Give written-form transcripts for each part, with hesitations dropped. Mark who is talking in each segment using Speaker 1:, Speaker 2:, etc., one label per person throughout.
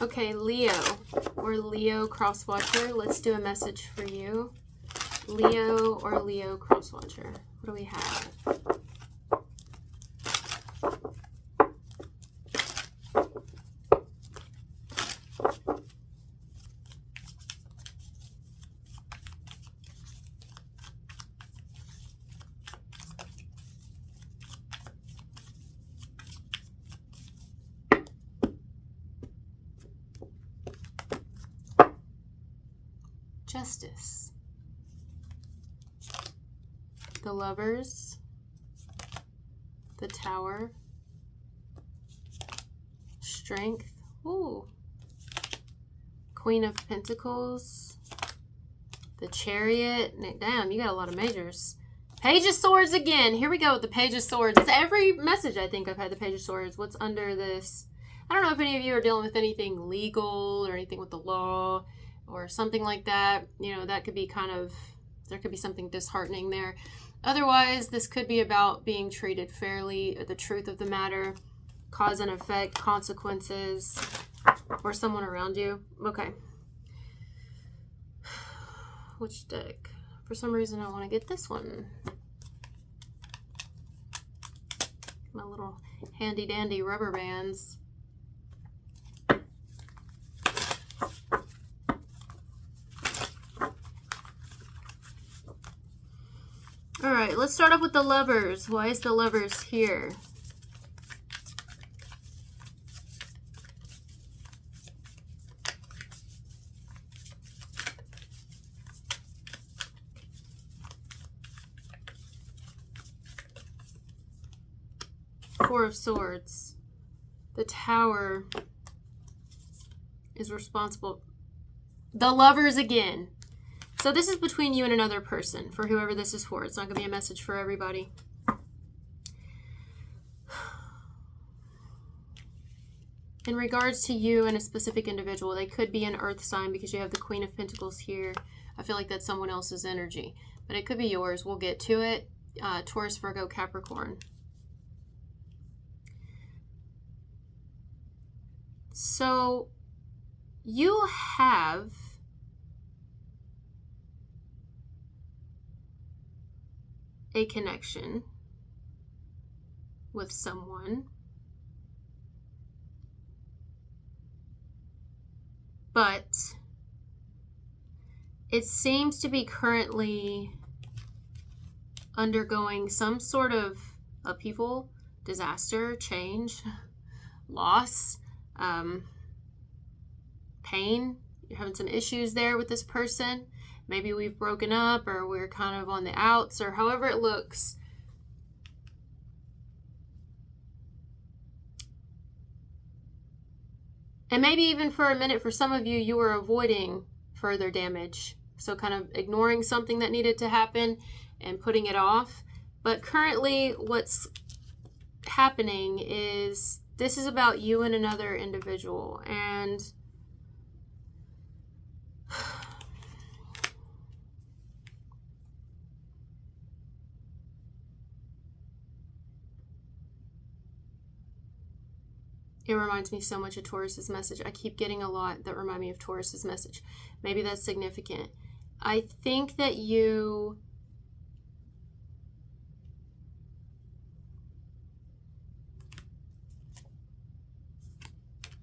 Speaker 1: Okay, Leo or Leo cross-watcher. Let's do a message for you. Leo or Leo cross-watcher. What do we have? Justice. The Lovers. The Tower. Strength. Ooh. Queen of Pentacles. The Chariot. Damn, you got a lot of majors. Page of Swords again. Here we go with the Page of Swords. It's every message I think I've had the Page of Swords. What's under this? I don't know if any of you are dealing with anything legal or anything with the law or something like that. You know, that could be kind of, there could be something disheartening there. Otherwise, this could be about being treated fairly, the truth of the matter, cause and effect, consequences, or someone around you. Okay. Which deck? For some reason, I want to get this one. My little handy dandy rubber bands. All right, let's start off with the Lovers. Why is the Lovers here? Four of Swords. The Tower is responsible. The Lovers again. So this is between you and another person, for whoever this is for. It's not going to be a message for everybody. In regards to you and a specific individual, they could be an earth sign because you have the Queen of Pentacles here. I feel like that's someone else's energy, but it could be yours. We'll get to it. Taurus, Virgo, Capricorn. So you have a connection with someone, but it seems to be currently undergoing some sort of upheaval, disaster, change, loss, pain. You're having some issues there with this person. Maybe we've broken up or we're kind of on the outs or however it looks. And maybe even for a minute, for some of you, you were avoiding further damage. So kind of ignoring something that needed to happen and putting it off. But currently what's happening is this is about you and another individual. And it reminds me so much of Taurus's message. I keep getting a lot that remind me of Taurus's message. Maybe that's significant. I think that you're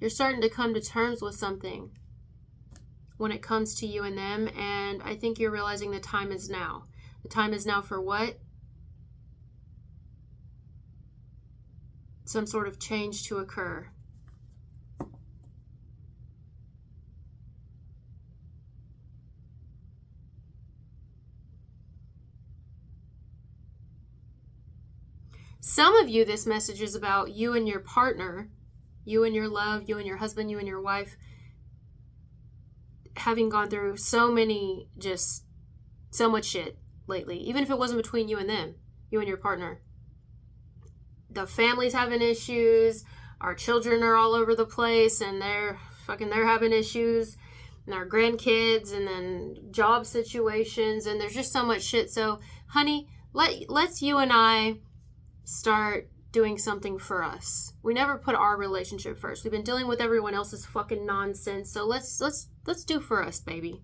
Speaker 1: starting to come to terms with something when it comes to you and them, and I think you're realizing the time is now. The time is now for what? Some sort of change to occur. Some of you, this message is about you and your partner, you and your love, you and your husband, you and your wife, having gone through so much shit lately. Even if it wasn't between you and them, you and your partner. The family's having issues, our children are all over the place, and they're having issues, and our grandkids, and then job situations, and there's just so much shit. So, honey, let's you and I start doing something for us. We never put our relationship first. We've been dealing with everyone else's fucking nonsense. So let's do for us, baby.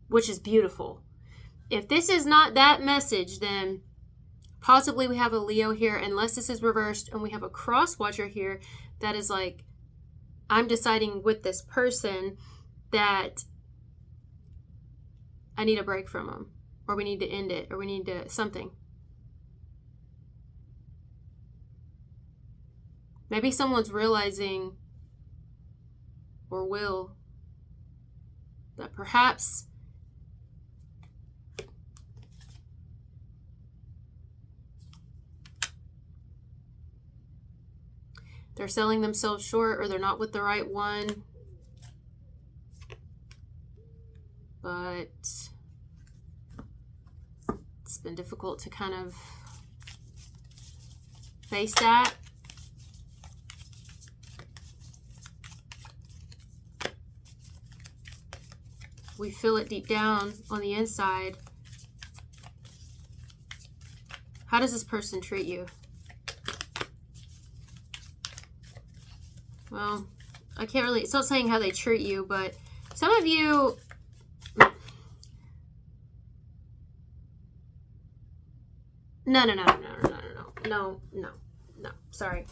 Speaker 1: Which is beautiful. If this is not that message, then possibly we have a Leo here, unless this is reversed, and we have a cross watcher here that is like, I'm deciding with this person that I need a break from them, or we need to end it, or we need to something. Maybe someone's realizing, or will, that perhaps they're selling themselves short, or they're not with the right one. But it's been difficult to kind of face that. We feel it deep down on the inside. How does this person treat you? Well, I can't really, it's not saying how they treat you, but some of you, no, sorry.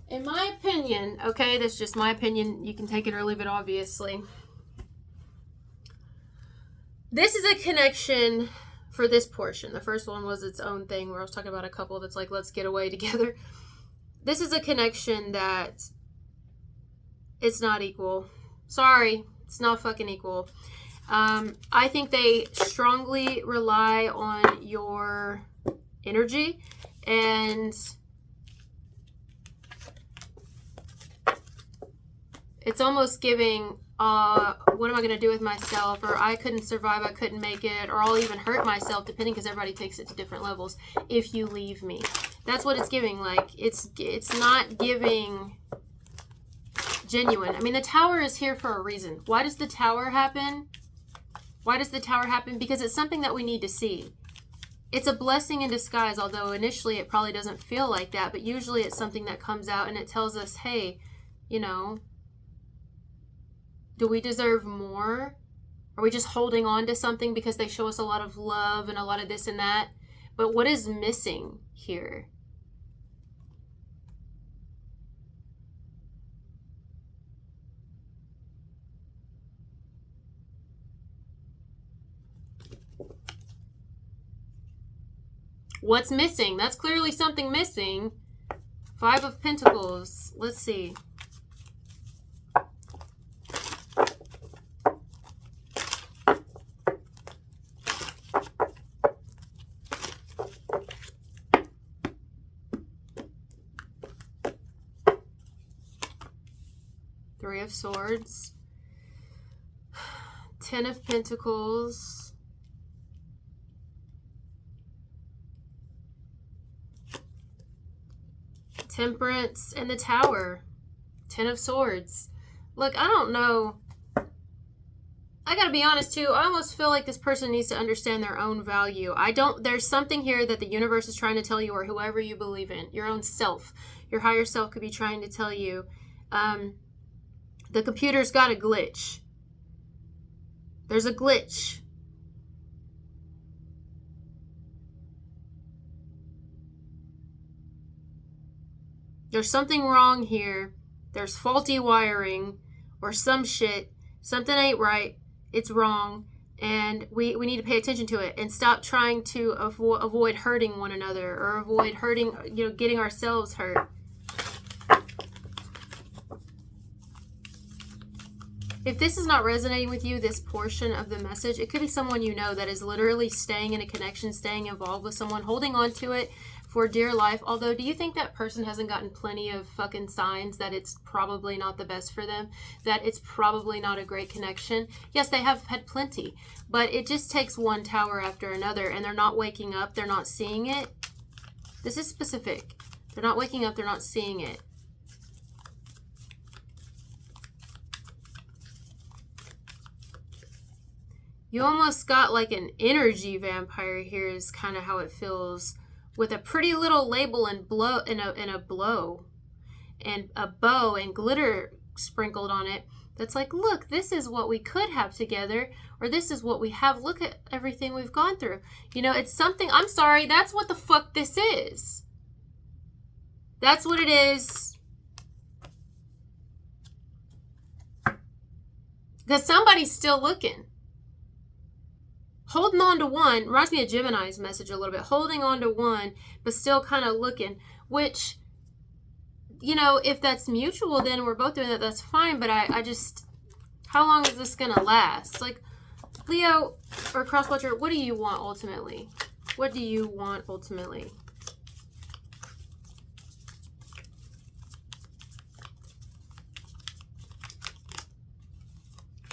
Speaker 1: In my opinion, okay, that's just my opinion. You can take it or leave it, obviously. This is a connection for this portion. The first one was its own thing where I was talking about a couple that's like, let's get away together. This is a connection that it's not equal. Sorry, it's not fucking equal. I think they strongly rely on your energy, and it's almost giving, what am I going to do with myself? Or I couldn't survive, I couldn't make it, or I'll even hurt myself, depending, because everybody takes it to different levels, if you leave me. That's what it's giving. Like, it's not giving genuine. I mean, the tower is here for a reason. Why does the tower happen? Why does the tower happen? Because it's something that we need to see. It's a blessing in disguise, although initially it probably doesn't feel like that, but usually it's something that comes out and it tells us, hey, you know, do we deserve more? Are we just holding on to something because they show us a lot of love and a lot of this and that? But what is missing here? What's missing? That's clearly something missing. 5 of Pentacles. Let's see. Three of Swords. 10 of Pentacles. Temperance and the Tower. 10 of Swords. Look, I don't know. I gotta be honest too. I almost feel like this person needs to understand their own value. There's something here that the universe is trying to tell you, or whoever you believe in. Your own self. Your higher self could be trying to tell you. The computer's got a glitch. There's a glitch. There's something wrong here. There's faulty wiring or some shit. Something ain't right. It's wrong. And we need to pay attention to it and stop trying to avoid hurting one another, or avoid hurting, getting ourselves hurt. If this is not resonating with you, this portion of the message, it could be someone you know that is literally staying in a connection, staying involved with someone, holding on to it for dear life. Although, do you think that person hasn't gotten plenty of fucking signs that it's probably not the best for them? That it's probably not a great connection? Yes, they have had plenty. But it just takes one tower after another, and they're not waking up. They're not seeing it. This is specific. They're not waking up. They're not seeing it. You almost got like an energy vampire here is kind of how it feels. with a pretty little label and blow in a blow and a bow and glitter sprinkled on it. That's like, look, this is what we could have together, or this is what we have. Look at everything we've gone through. You know, it's something, I'm sorry, that's what the fuck this is. That's what it is. Because somebody's still looking. Holding on to one, reminds me of Gemini's message a little bit. Holding on to one, but still kind of looking, which, you know, if that's mutual, then we're both doing that, that's fine. But I just, how long is this going to last? Like, Leo or Crosswatcher, what do you want ultimately? What do you want ultimately?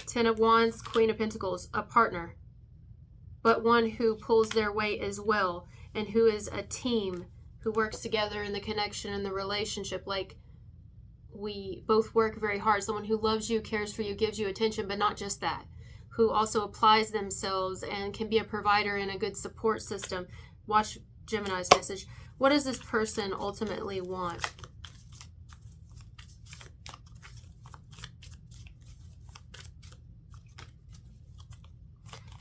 Speaker 1: Ten of Wands, Queen of Pentacles, a partner, but one who pulls their weight as well, and who is a team, who works together in the connection and the relationship. Like, we both work very hard. Someone who loves you, cares for you, gives you attention, but not just that, who also applies themselves and can be a provider and a good support system. Watch Gemini's message. What does this person ultimately want?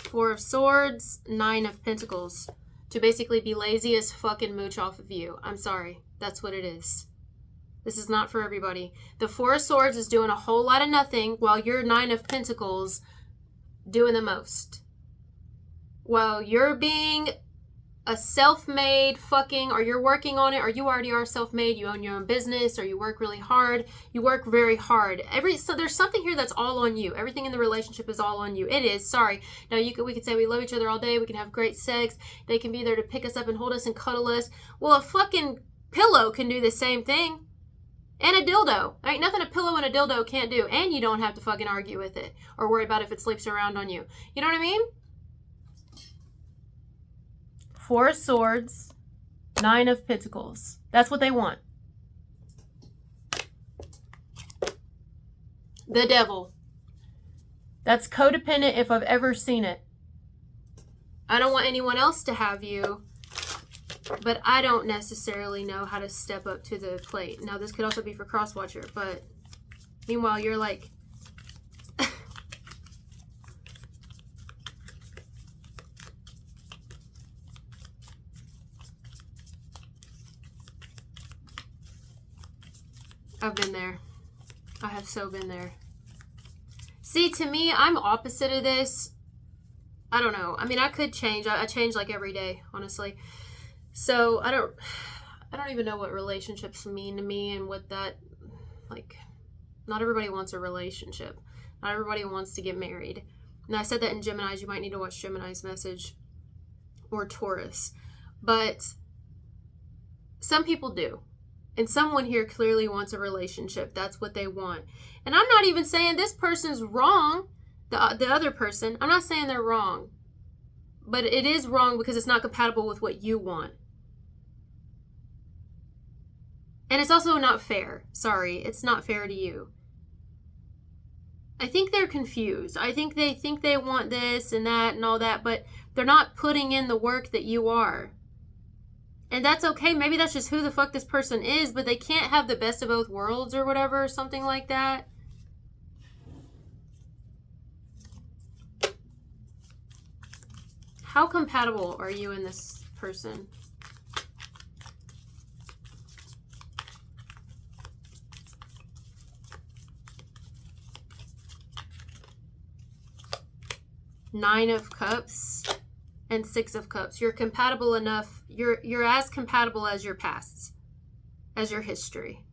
Speaker 1: Four of Swords, Nine of Pentacles. To basically be lazy as fucking mooch off of you. I'm sorry. That's what it is. This is not for everybody. The Four of Swords is doing a whole lot of nothing while your Nine of Pentacles doing the most. While you're being a self-made fucking, or you're working on it, or you already are self-made, you own your own business, or you work really hard, you work very hard. So there's something here that's all on you. Everything in the relationship is all on you. It is, sorry. Now we could say we love each other all day, we can have great sex, they can be there to pick us up and hold us and cuddle us. Well, a fucking pillow can do the same thing. And a dildo. Ain't nothing a pillow and a dildo can't do. And you don't have to fucking argue with it, or worry about if it sleeps around on you. You know what I mean? Four of Swords, Nine of Pentacles. That's what they want. The Devil. That's codependent if I've ever seen it. I don't want anyone else to have you, but I don't necessarily know how to step up to the plate. Now, this could also be for Crosswatcher, but meanwhile, you're like, I've been there. I have so been there. See, to me, I'm opposite of this. I don't know. I mean, I could change. I change like every day, honestly. So I don't even know what relationships mean to me and what that, like, not everybody wants a relationship. Not everybody wants to get married. And I said that in Gemini's. You might need to watch Gemini's message, or Taurus. But some people do. And someone here clearly wants a relationship. That's what they want. And I'm not even saying this person's wrong, the other person. I'm not saying they're wrong. But it is wrong because it's not compatible with what you want. And it's also not fair. Sorry, it's not fair to you. I think they're confused. I think they want this and that and all that, but they're not putting in the work that you are. And that's okay. Maybe that's just who the fuck this person is, but they can't have the best of both worlds or whatever, or something like that. How compatible are you and this person? Nine of Cups and Six of Cups. You're compatible enough. You're as compatible as your pasts, as your history.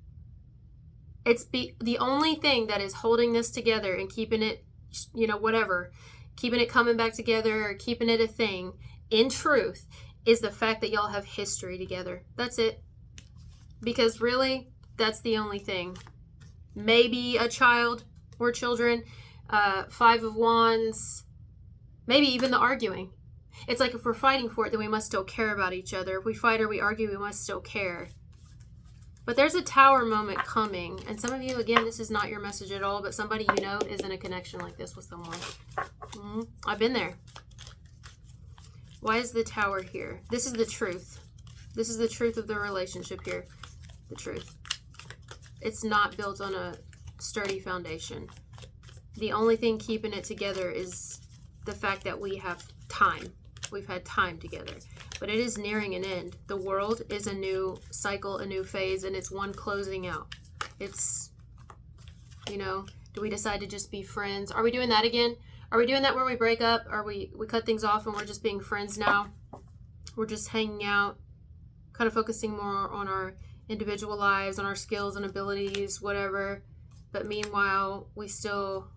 Speaker 1: It's the only thing that is holding this together and keeping it, you know, whatever, keeping it coming back together, or keeping it a thing, in truth, is the fact that y'all have history together. That's it. Because really, that's the only thing. Maybe a child or children, Five of Wands, maybe even the arguing. It's like if we're fighting for it, then we must still care about each other. If we fight or we argue, we must still care. But there's a Tower moment coming. And some of you, again, this is not your message at all, but somebody you know is in a connection like this with someone. I've been there. Why is the Tower here? This is the truth. This is the truth of the relationship here. The truth. It's not built on a sturdy foundation. The only thing keeping it together is the fact that we have time. We've had time together. But it is nearing an end. The world is a new cycle, a new phase, and it's one closing out. It's, you know, do we decide to just be friends? Are we doing that again? Are we doing that where we break up? Are we cut things off and we're just being friends now? We're just hanging out, kind of focusing more on our individual lives, on our skills and abilities, whatever. But meanwhile, we still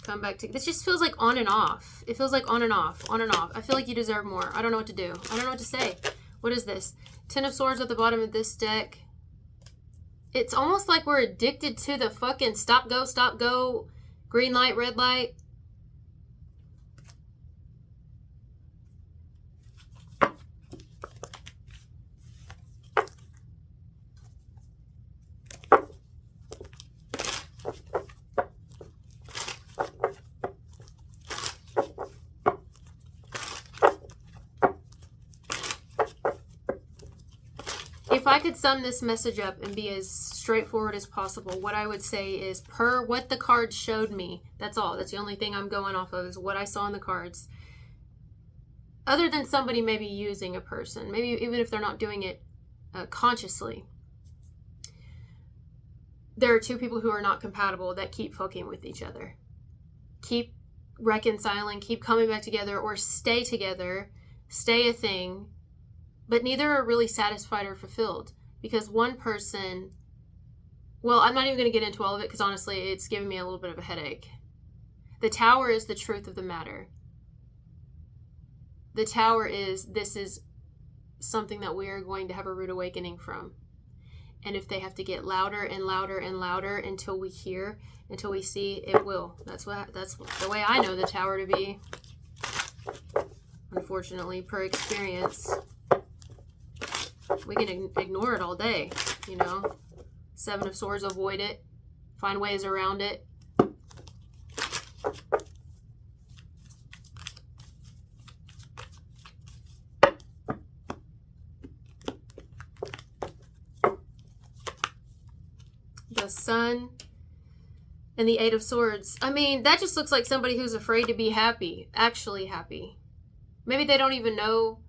Speaker 1: come back to... This just feels like on and off. It feels like on and off, on and off. I feel like you deserve more. I don't know what to do. I don't know what to say. What is this? Ten of Swords at the bottom of this deck. It's almost like we're addicted to the fucking stop, go, green light, red light. If I could sum this message up and be as straightforward as possible, what I would say is, per what the cards showed me, that's all. That's the only thing I'm going off of, is what I saw in the cards. Other than somebody maybe using a person, maybe even if they're not doing it consciously, there are two people who are not compatible that keep fucking with each other. Keep reconciling, keep coming back together, or stay together, stay a thing, but neither are really satisfied or fulfilled, because one person, well, I'm not even going to get into all of it because honestly, it's giving me a little bit of a headache. The Tower is the truth of the matter. The Tower is, this is something that we are going to have a rude awakening from. And if they have to get louder and louder and louder until we hear, until we see, it will. That's the way I know the Tower to be. Unfortunately, per experience. We can ignore it all day, you know. Seven of Swords, avoid it. Find ways around it. The Sun and the Eight of Swords. I mean, that just looks like somebody who's afraid to be happy, actually happy. Maybe they don't even know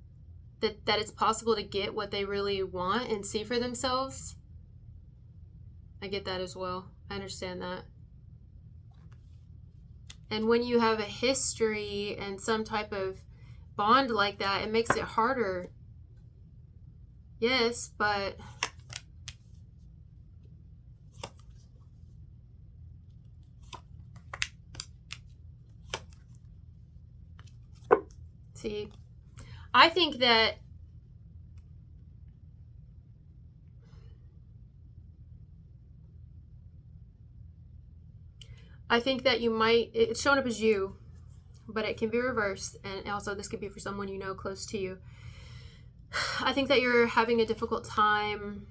Speaker 1: that it's possible to get what they really want and see for themselves. I get that as well. I understand that. And when you have a history and some type of bond like that, it makes it harder. Yes, but see, I think that you might, it's showing up as you, but it can be reversed, and also this could be for someone you know close to you. I think that you're having a difficult time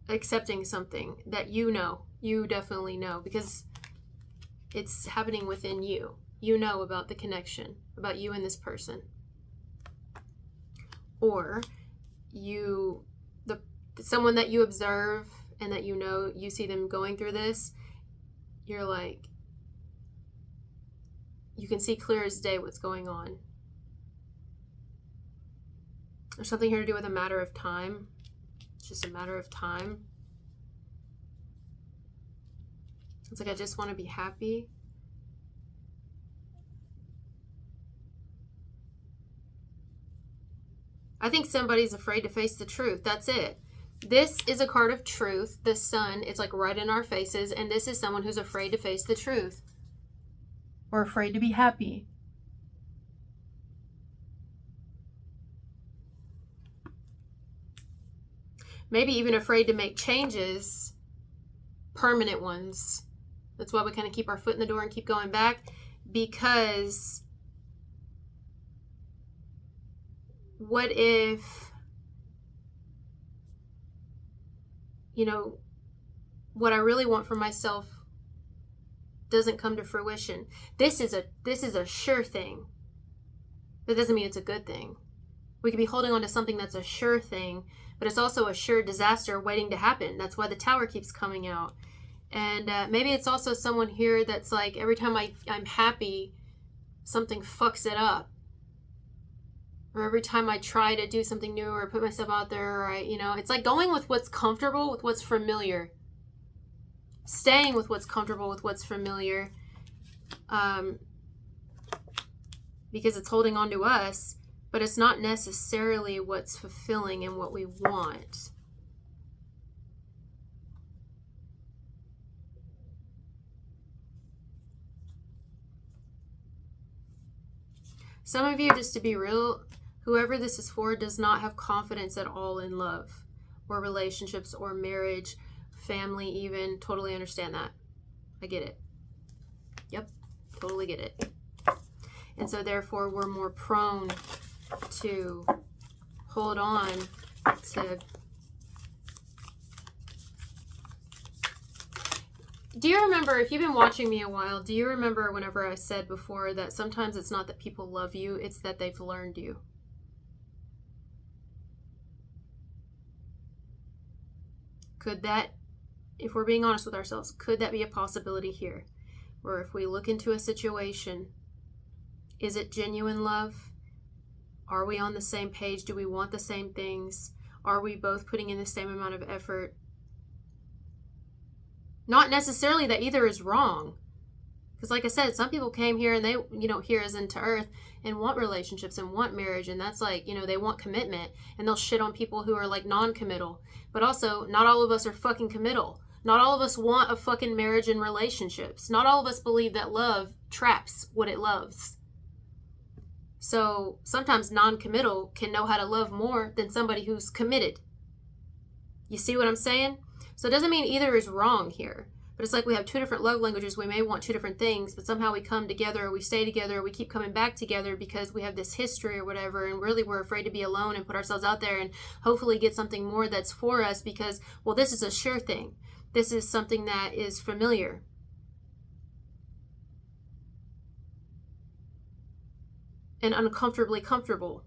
Speaker 1: accepting something that you definitely know, because it's happening within you. You know about the connection, about you and this person. Or someone that you observe and that you know, you see them going through this, you're like, you can see clear as day what's going on. There's something here to do with a matter of time. It's just a matter of time. It's like, I just want to be happy. I think somebody's afraid to face the truth. That's it. This is a card of truth. The Sun, it's like right in our faces. And this is someone who's afraid to face the truth. Or afraid to be happy. Maybe even afraid to make changes. Permanent ones. That's why we kind of keep our foot in the door and keep going back. Because what if, you know, what I really want for myself doesn't come to fruition. This is a sure thing. That doesn't mean it's a good thing. We could be holding on to something that's a sure thing, but it's also a sure disaster waiting to happen. That's why the Tower keeps coming out. And maybe it's also someone here that's like, every time I'm happy, something fucks it up. Or every time I try to do something new or put myself out there, or it's like going with what's comfortable, with what's familiar. Staying with what's comfortable, with what's familiar. Because it's holding on to us, but it's not necessarily what's fulfilling and what we want. Some of you, just to be real, whoever this is for does not have confidence at all in love or relationships or marriage, family even. Totally understand that. I get it. Yep, totally get it. And so therefore we're more prone to hold on to... Do you remember, if you've been watching me a while, do you remember whenever I said before that sometimes it's not that people love you, it's that they've learned you? Could that, if we're being honest with ourselves, could that be a possibility here? Where if we look into a situation, is it genuine love? Are we on the same page? Do we want the same things? Are we both putting in the same amount of effort? Not necessarily that either is wrong. Because like I said, some people came here and they, here as into earth and want relationships and want marriage. And that's like, they want commitment. And they'll shit on people who are like non-committal. But also, not all of us are fucking committal. Not all of us want a fucking marriage and relationships. Not all of us believe that love traps what it loves. So sometimes non-committal can know how to love more than somebody who's committed. You see what I'm saying? So it doesn't mean either is wrong here. But it's like we have two different love languages. We may want two different things, but somehow we come together, or we stay together, or we keep coming back together because we have this history or whatever, and really we're afraid to be alone and put ourselves out there and hopefully get something more that's for us because, well, this is a sure thing. This is something that is familiar. And uncomfortably comfortable.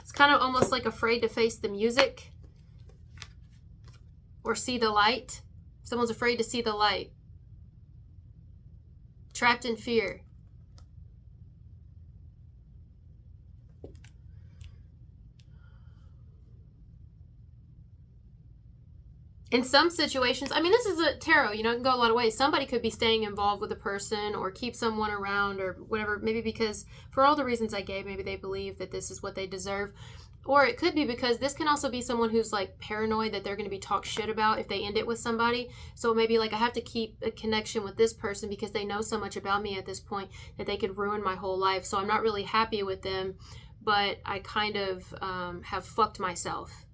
Speaker 1: It's kind of almost like afraid to face the music or see the light. Someone's afraid to see the light. Trapped in fear. In some situations, I mean, this is a tarot, it can go a lot of ways. Somebody could be staying involved with a person or keep someone around or whatever, maybe because for all the reasons I gave, maybe they believe that this is what they deserve. Or it could be because this can also be someone who's like paranoid that they're going to be talked shit about if they end it with somebody. So maybe like I have to keep a connection with this person because they know so much about me at this point that they could ruin my whole life. So I'm not really happy with them, but I kind of have fucked myself.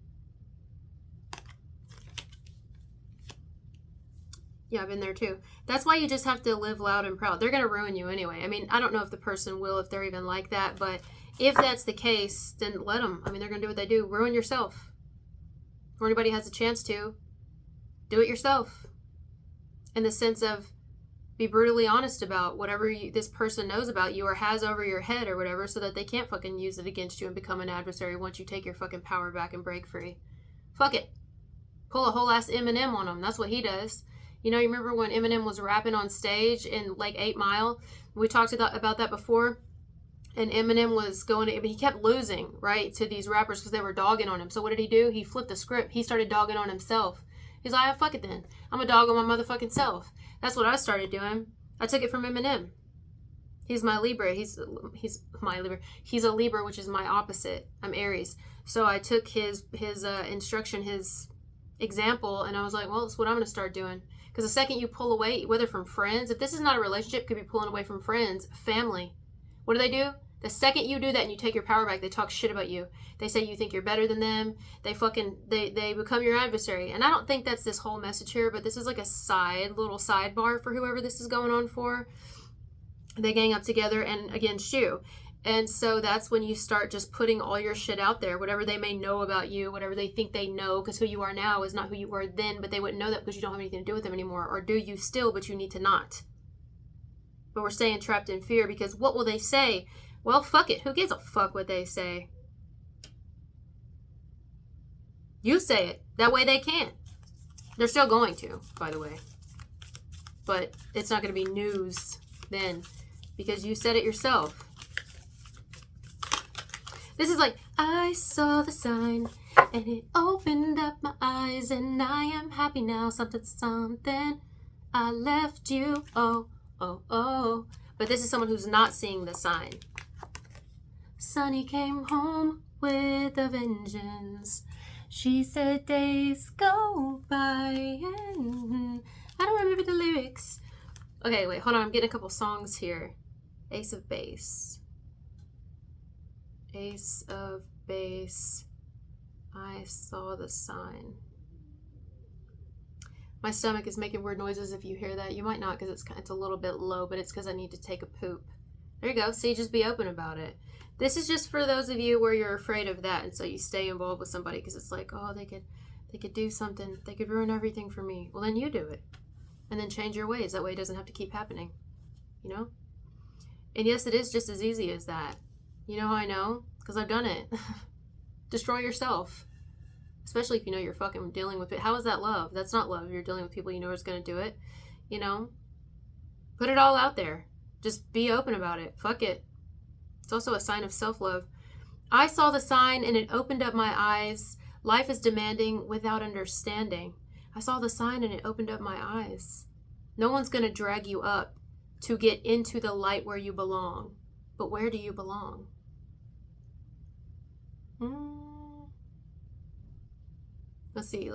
Speaker 1: Yeah, I've been there too. That's why you just have to live loud and proud. They're going to ruin you anyway. I mean, I don't know if the person will, if they're even like that, but if that's the case, then let them. I mean, they're going to do what they do. Ruin yourself. Or anybody has a chance to, do it yourself. In the sense of be brutally honest about whatever this person knows about you or has over your head or whatever so that they can't fucking use it against you and become an adversary once you take your fucking power back and break free. Fuck it. Pull a whole ass Eminem on them. That's what he does. You remember when Eminem was rapping on stage in like 8 Mile? We talked about that before. And Eminem was but he kept losing, right, to these rappers because they were dogging on him. So what did he do? He flipped the script. He started dogging on himself. He's like, oh, fuck it then. I'm a dog on my motherfucking self. That's what I started doing. I took it from Eminem. He's my Libra. He's my Libra. He's a Libra, which is my opposite. I'm Aries. So I took his instruction, his example, and I was like, well, that's what I'm going to start doing. Because the second you pull away, whether from friends, if this is not a relationship, it could be pulling away from friends, family. What do? The second you do that and you take your power back, they talk shit about you. They say you think you're better than them. They become your adversary. And I don't think that's this whole message here, but this is like a little sidebar for whoever this is going on for. They gang up together and against you. And so that's when you start just putting all your shit out there, whatever they may know about you, whatever they think they know, because who you are now is not who you were then, but they wouldn't know that because you don't have anything to do with them anymore. Or do you still, but you need to not. But we're staying trapped in fear because what will they say? Well, fuck it. Who gives a fuck what they say? You say it. That way they can't. They're still going to, by the way. But it's not going to be news then because you said it yourself. This is like, I saw the sign and it opened up my eyes and I am happy now. Something, something. I left you. Oh, oh, oh. But this is someone who's not seeing the sign. Sunny came home with a vengeance. She said days go by and I don't remember the lyrics. Okay, wait, hold on. I'm getting a couple songs here. Ace of Base. Ace of Base. I saw the sign. My stomach is making weird noises if you hear that. You might not because it's a little bit low, but it's because I need to take a poop. There you go. See, just be open about it. This is just for those of you where you're afraid of that, and so you stay involved with somebody because it's like, oh, they could do something. They could ruin everything for me. Well, then you do it. And then change your ways. That way it doesn't have to keep happening. You know? And yes, it is just as easy as that. You know how I know? Because I've done it. Destroy yourself. Especially if you know you're fucking dealing with it. How is that love? That's not love. You're dealing with people you know is going to do it. You know? Put it all out there. Just be open about it. Fuck it. It's also a sign of self-love. I saw the sign and it opened up my eyes. Life is demanding without understanding. I saw the sign and it opened up my eyes. No one's going to drag you up to get into the light where you belong. But where do you belong? Let's see.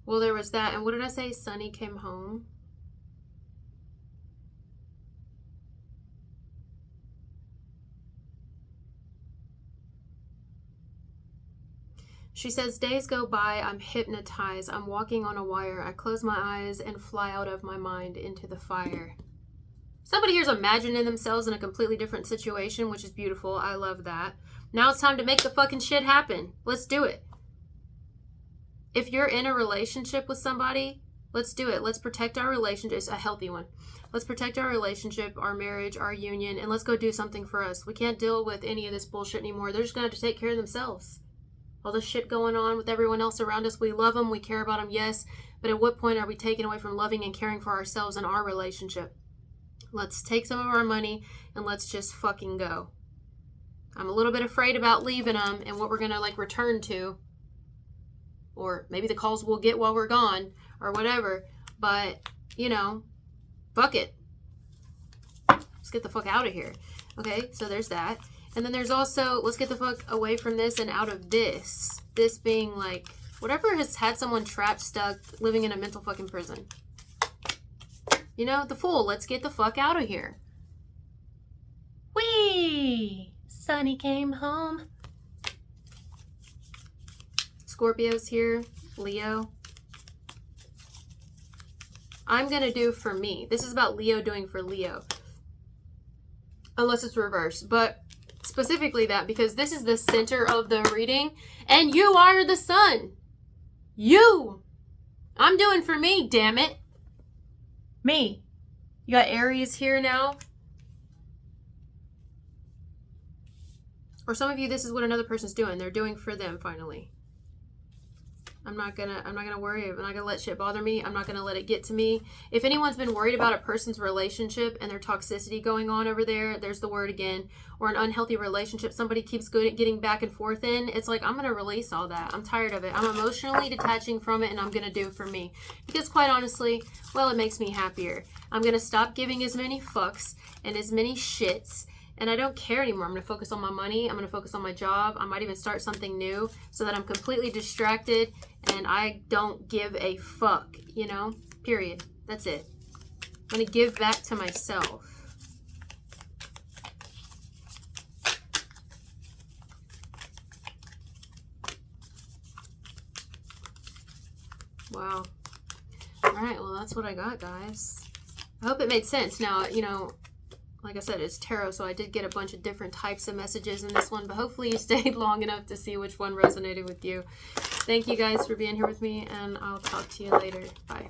Speaker 1: Well, there was that. And what did I say? Sunny came home. She says, days go by, I'm hypnotized, I'm walking on a wire, I close my eyes and fly out of my mind into the fire. Somebody here's imagining themselves in a completely different situation, which is beautiful. I love that. Now it's time to make the fucking shit happen. Let's do it. If you're in a relationship with somebody, let's do it. Let's protect our relationship. It's a healthy one. Let's protect our relationship, our marriage, our union, and let's go do something for us. We can't deal with any of this bullshit anymore. They're just going to have to take care of themselves. All this shit going on with everyone else around us, we love them, we care about them, yes, but at what point are we taken away from loving and caring for ourselves and our relationship? Let's take some of our money and let's just fucking go. I'm a little bit afraid about leaving them and what we're going to like return to, or maybe the calls we'll get while we're gone or whatever, but you know, fuck it. Let's get the fuck out of here. Okay, so there's that. And then there's also, let's get the fuck away from this and out of this. This being like, whatever has had someone trapped, stuck, living in a mental fucking prison. You know, the Fool, let's get the fuck out of here. Whee! Sunny came home. Scorpio's here. Leo. I'm going to do for me. This is about Leo doing for Leo. Unless it's reversed. But specifically that, because this is the center of the reading and you are the sun. You. I'm doing for me, damn it. Me. You got Aries here now. Or some of you, this is what another person's doing. They're doing for them finally. I'm not gonna worry. I'm not gonna let shit bother me. I'm not gonna let it get to me. If anyone's been worried about a person's relationship and their toxicity going on over there, there's the word again, or an unhealthy relationship somebody keeps good at getting back and forth in, it's like, I'm gonna release all that. I'm tired of it. I'm emotionally detaching from it and I'm gonna do it for me. Because quite honestly, well, it makes me happier. I'm gonna stop giving as many fucks and as many shits. And I don't care anymore. I'm going to focus on my money. I'm going to focus on my job. I might even start something new so that I'm completely distracted and I don't give a fuck, you know? Period. That's it. I'm going to give back to myself. Wow. All right, well, that's what I got, guys. I hope it made sense. Now, you know, like I said, it's tarot, so I did get a bunch of different types of messages in this one, but hopefully you stayed long enough to see which one resonated with you. Thank you guys for being here with me, and I'll talk to you later. Bye.